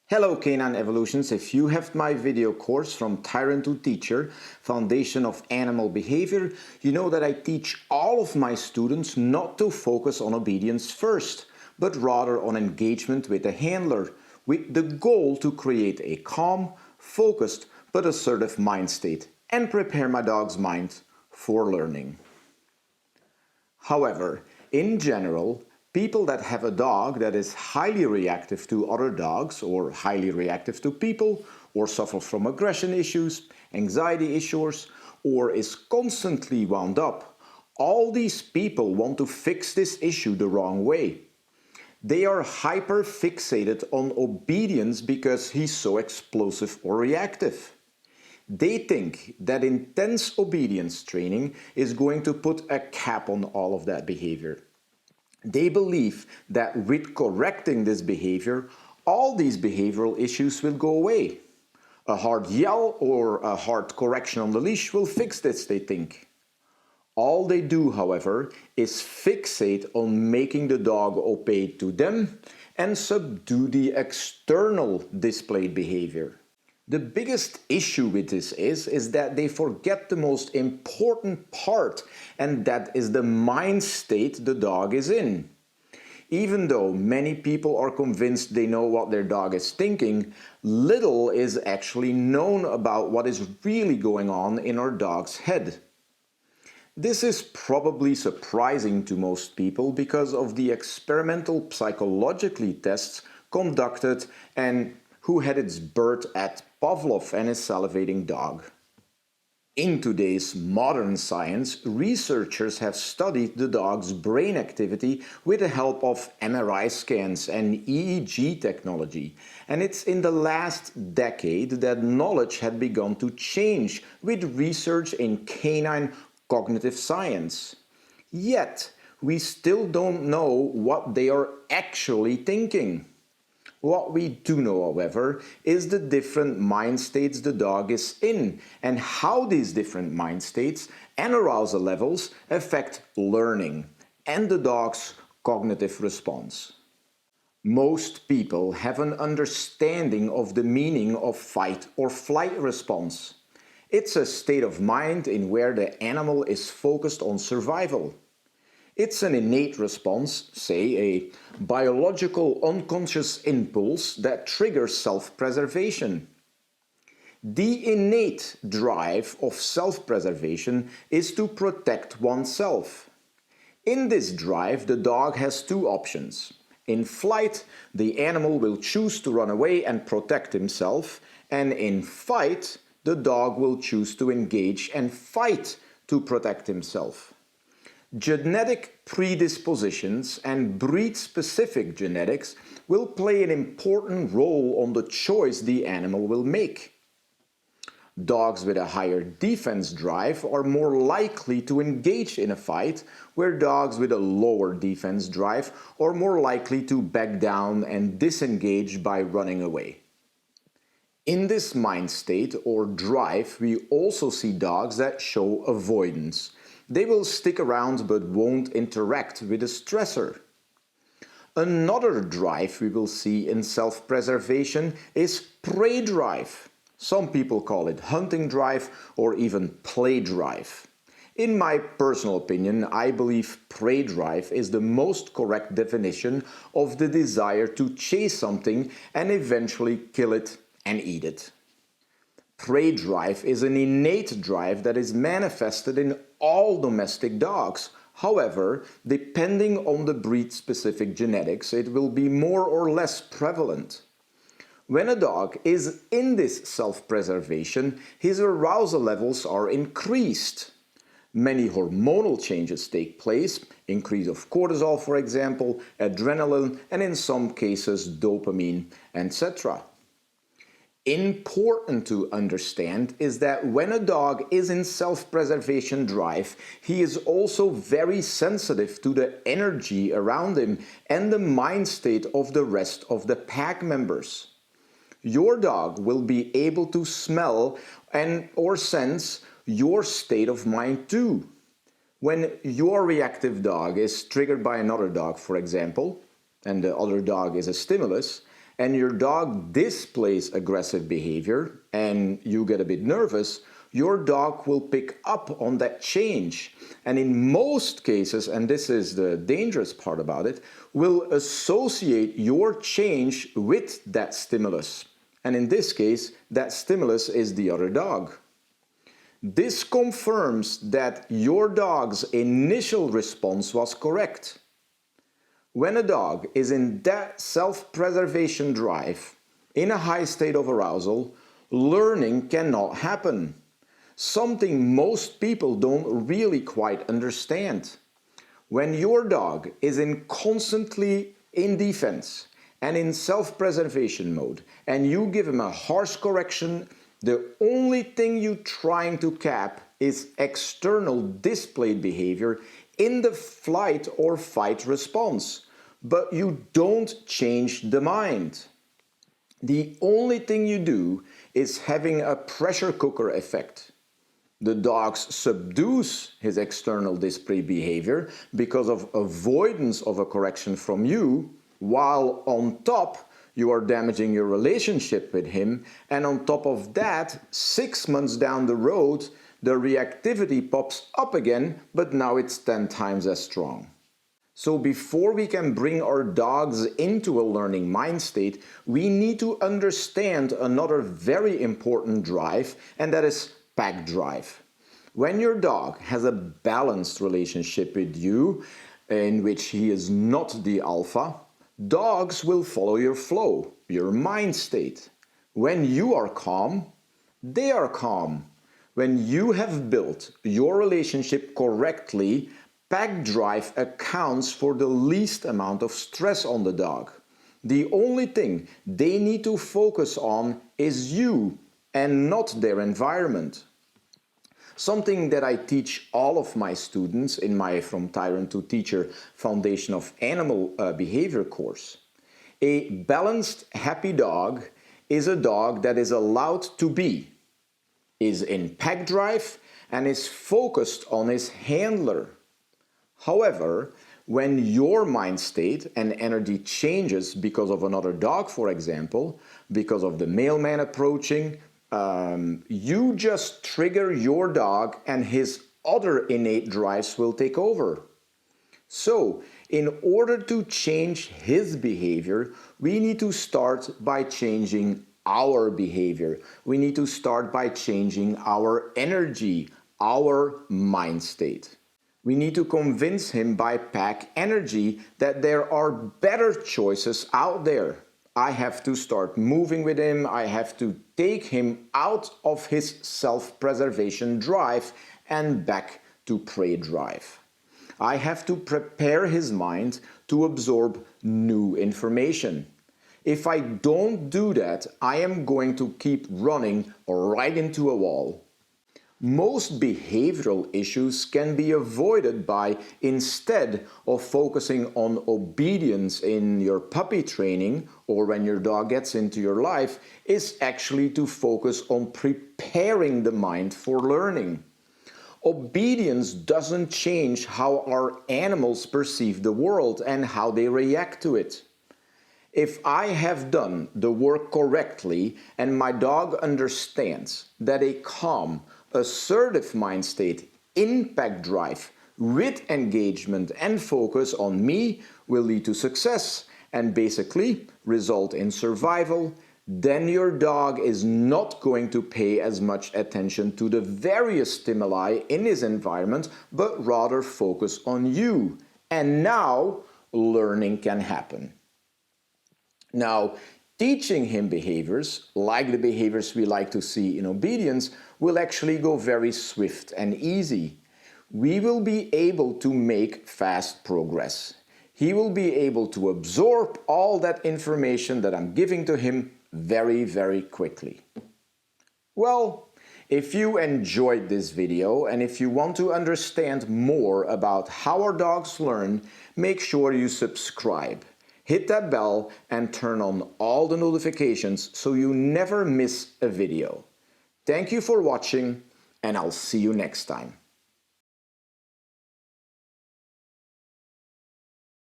Hello Canine Evolutions. If you have my video course From Tyrant to Teacher, Foundation of Animal Behavior, you know that I teach all of my students not to focus on obedience first, but rather on engagement with the handler, with the goal to create a calm, focused, but assertive mind state and prepare my dog's mind for learning. However, in general, people that have a dog that is highly reactive to other dogs or highly reactive to people or suffer from aggression issues, anxiety issues, or is constantly wound up, all these people want to fix this issue the wrong way. They are hyper fixated on obedience because he's so explosive or reactive. They think that intense obedience training is going to put a cap on all of that behavior. They believe that with correcting this behavior, all these behavioral issues will go away. A hard yell or a hard correction on the leash will fix this, they think. All they do, however, is fixate on making the dog obey to them and subdue the external displayed behavior. The biggest issue with this is that they forget the most important part, and that is the mind state the dog is in. Even though many people are convinced they know what their dog is thinking, little is actually known about what is really going on in our dog's head. This is probably surprising to most people because of the experimental psychologically tests conducted and who had its birth at Pavlov and his salivating dog. In today's modern science, researchers have studied the dog's brain activity with the help of MRI scans and EEG technology, and it's in the last decade that knowledge had begun to change with research in canine cognitive science. Yet, we still don't know what they are actually thinking. What we do know, however, is the different mind states the dog is in and how these different mind states and arousal levels affect learning and the dog's cognitive response. Most people have an understanding of the meaning of fight or flight response. It's a state of mind in where the animal is focused on survival. It's an innate response, say a biological unconscious impulse that triggers self-preservation. The innate drive of self-preservation is to protect oneself. In this drive, the dog has two options. In flight, the animal will choose to run away and protect himself, and in fight, the dog will choose to engage and fight to protect himself. Genetic predispositions and breed-specific genetics will play an important role on the choice the animal will make. Dogs with a higher defense drive are more likely to engage in a fight, where dogs with a lower defense drive are more likely to back down and disengage by running away. In this mind state or drive, we also see dogs that show avoidance. They will stick around but won't interact with a stressor. Another drive we will see in self-preservation is prey drive. Some people call it hunting drive or even play drive. In my personal opinion, I believe prey drive is the most correct definition of the desire to chase something and eventually kill it and eat it. Prey drive is an innate drive that is manifested in all domestic dogs. However, depending on the breed-specific genetics, it will be more or less prevalent. When a dog is in this self-preservation, his arousal levels are increased. Many hormonal changes take place, increase of cortisol for example, adrenaline, and in some cases dopamine, etc. Important to understand is that when a dog is in self-preservation drive, he is also very sensitive to the energy around him and the mind state of the rest of the pack members. Your dog will be able to smell or sense your state of mind too. When your reactive dog is triggered by another dog, for example, and the other dog is a stimulus, and your dog displays aggressive behavior and you get a bit nervous, your dog will pick up on that change. And in most cases, and this is the dangerous part about it, will associate your change with that stimulus. And in this case, that stimulus is the other dog. This confirms that your dog's initial response was correct. When a dog is in that self-preservation drive, in a high state of arousal, learning cannot happen. Something most people don't really quite understand. When your dog is constantly in defense and in self-preservation mode, and you give him a harsh correction, the only thing you're trying to cap is external displayed behavior in the flight or fight response, but you don't change the mind. The only thing you do is having a pressure cooker effect. The dog subdues his external display behavior because of avoidance of a correction from you, while on top you are damaging your relationship with him, and on top of that, 6 months down the road, the reactivity pops up again, but now it's 10 times as strong. So before we can bring our dogs into a learning mind state, we need to understand another very important drive, and that is pack drive. When your dog has a balanced relationship with you, in which he is not the alpha, dogs will follow your flow, your mind state. When you are calm, they are calm. When you have built your relationship correctly, pack drive accounts for the least amount of stress on the dog. The only thing they need to focus on is you and not their environment. Something that I teach all of my students in my From Tyrant to Teacher Foundation of Animal Behavior course. A balanced, happy dog is a dog that is allowed to be, is in pack drive, and is focused on his handler. However, when your mind state and energy changes because of another dog, for example, because of the mailman approaching, you just trigger your dog and his other innate drives will take over. So, in order to change his behavior, we need to start by changing our behavior. We need to start by changing our energy, our mind state. We need to convince him by pack energy that there are better choices out there. I have to start moving with him. I have to take him out of his self-preservation drive and back to prey drive. I have to prepare his mind to absorb new information. If I don't do that, I am going to keep running right into a wall. Most behavioral issues can be avoided by, instead of focusing on obedience in your puppy training or when your dog gets into your life, is actually to focus on preparing the mind for learning. Obedience doesn't change how our animals perceive the world and how they react to it. If I have done the work correctly and my dog understands that a calm, assertive mind state, impact drive, with engagement and focus on me will lead to success and basically result in survival, then your dog is not going to pay as much attention to the various stimuli in his environment, but rather focus on you. And now learning can happen. Now, teaching him behaviors, like the behaviors we like to see in obedience, will actually go very swift and easy. We will be able to make fast progress. He will be able to absorb all that information that I'm giving to him very, very quickly. Well, if you enjoyed this video and if you want to understand more about how our dogs learn, make sure you subscribe. Hit that bell and turn on all the notifications so you never miss a video. Thank you for watching, and I'll see you next time.